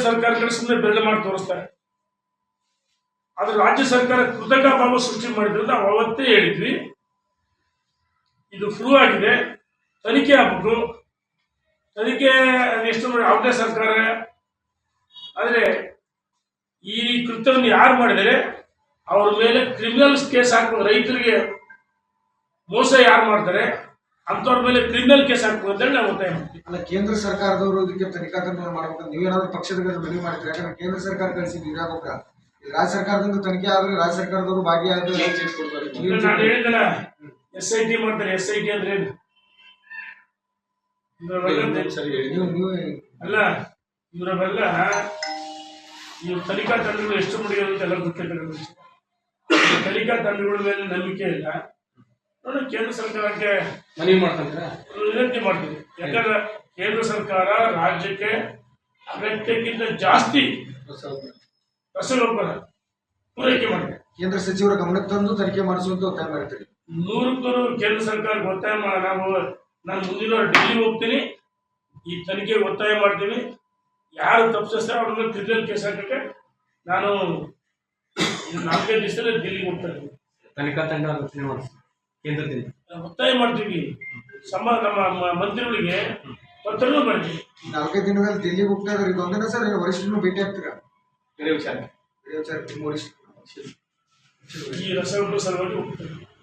ಸರ್ಕಾರಗಳು ಸುಮ್ಮನೆ ಬೆರಳು ಮಾಡಿ ತೋರಿಸ್ತಾರೆ. ಆದ್ರೆ ರಾಜ್ಯ ಸರ್ಕಾರ ಕೃತಕ ಭಾವ ಸೃಷ್ಟಿ ಮಾಡಿದ್ರೆ ನಾವು ಅವತ್ತೇ ಹೇಳಿದ್ವಿ, ಇದು ಪ್ರೂವ್ ಆಗಿದೆ, ತನಿಖೆ ಆಗ್ಬೇಕು. ತನಿಖೆ ಎಷ್ಟು ಮಾಡಿ ಯಾವುದೇ ಸರ್ಕಾರ, ಆದರೆ ಈ ಕೃತ್ಯವನ್ನು ಯಾರು ಮಾಡಿದರೆ ಅವ್ರ ಮೇಲೆ ಕ್ರಿಮಿನಲ್ ಕೇಸ್ ಹಾಕಬೇಕು. ರೈತರಿಗೆ ಮೋಸ ಯಾರು ಮಾಡ್ತಾರೆ ಅಂತವ್ರ ಮೇಲೆ ಕ್ರಿಮಿನಲ್ ಕೇಸ್ ಹಾಕಬೇಕು ಅಂತೇಳಿ ನಾವು ಒತ್ತಾಯ ಮಾಡ್ತೀವಿ. ಅಲ್ಲ, ಕೇಂದ್ರ ಸರ್ಕಾರದವರು ಇದಕ್ಕೆ ತನಿಖಾ ತಂಡ ಮಾಡ್ಬೇಕು. ನೀವೇನಾದ್ರೂ ಪಕ್ಷದ ಮನವಿ ಮಾಡ್ತೀರಿ? ಯಾಕಂದ್ರೆ ಕೇಂದ್ರ ಸರ್ಕಾರ ಕಳಿಸಿದ್ದು ಇರಾಗೊಬ್ಬರ, ರಾಜ್ಯ ಸರ್ಕಾರದಿಂದ ತನಿಖೆ ಆದ್ರೆ ರಾಜ್ಯ ಸರ್ಕಾರದವರು ಭಾಗಿಯಾದ್ರೆ ನಾನು ಹೇಳಿದಲ್ಲ, SIT ಮಾಡ್ತಾರೆ. SIT ಅಂದ್ರೆ ಏನು? ಅಲ್ಲ, ಇವರೆಲ್ಲ ಇವ್ರ ತನಿಖಾ ತಂಡಗಳು ಎಷ್ಟು ಮುಡಿಯೋದು ಅಂತೆಲ್ಲ ಗೊತ್ತಿಲ್ಲ. ತನಿಖಾ ತಂಡಗಳ ಮೇಲೆ ನಂಬಿಕೆ ಇಲ್ಲ ನೋಡಿ. ಕೇಂದ್ರ ಸರ್ಕಾರಕ್ಕೆ ಮನವಿ ಮಾಡ್ತಾರೆ, ವಿನಂತಿ ಮಾಡ್ತೀವಿ. ಯಾಕಂದ್ರೆ ಕೇಂದ್ರ ಸರ್ಕಾರ ರಾಜ್ಯಕ್ಕೆ ಅಗತ್ಯಕ್ಕಿಂತ ಜಾಸ್ತಿ ರಸಗೊಬ್ಬರ ಪೂರೈಕೆ ಮಾಡಿದೆ. ಕೇಂದ್ರ ಸಚಿವರ ಗಮನಕ್ಕೆ ತಂದು ತನಿಖೆ ಮಾಡಿಸುವಂತ ಒತ್ತಾಯ ಮಾಡ್ತೀರಿ? 100% ಕೇಂದ್ರ ಸರ್ಕಾರಕ್ಕೆ ಒತ್ತಾಯ ನಾನು ಮುಂದಿನ ಡೆಲ್ಲಿ ಹೋಗ್ತೀನಿ, ಈ ತನಿಖೆಗೆ ಒತ್ತಾಯ ಮಾಡ್ತೀನಿ. ಯಾರು ತಪ್ಪಿಸ್ತಾರೆ ಅವ್ರ ಮೇಲೆ ಕ್ರಿಮಿನಲ್ ಕೇಸ್ ಹಾಕಕ್ಕೆ ನಾನು 4 ದಿವಸದಲ್ಲಿ ಡೆಲ್ಲಿಗೆ ಹೋಗ್ತಾ ಇದ್ದೀನಿ. ತನಿಖಾ ತಂಡ ರಚನೆ ಮಾಡಿ ಕೇಂದ್ರದಿಂದ ಒತ್ತಾಯ ಮಾಡ್ತೀವಿ. ನಮ್ಮ ಮಂತ್ರಿಗಳಿಗೆ ಪತ್ರನೂ ಬರ್ತೀವಿ. 4 ದಿನದಲ್ಲಿ ಡೆಲ್ಲಿಗೆ ಹೋಗ್ತಾ ಇದ್ದಾರೆ. ಇದೊಂದೇನ ಸರ್, ವರಿಷ್ಠರನ್ನು ಭೇಟಿ ಆಗ್ತೀರಾ? ಬೇರೆ ವಿಚಾರ ವರಿಷ್ಠ ಈ ರಸಗೊಬ್ಬರ ಸಲುವಾಗಿ ಹೋಗ್ತಾರೆ.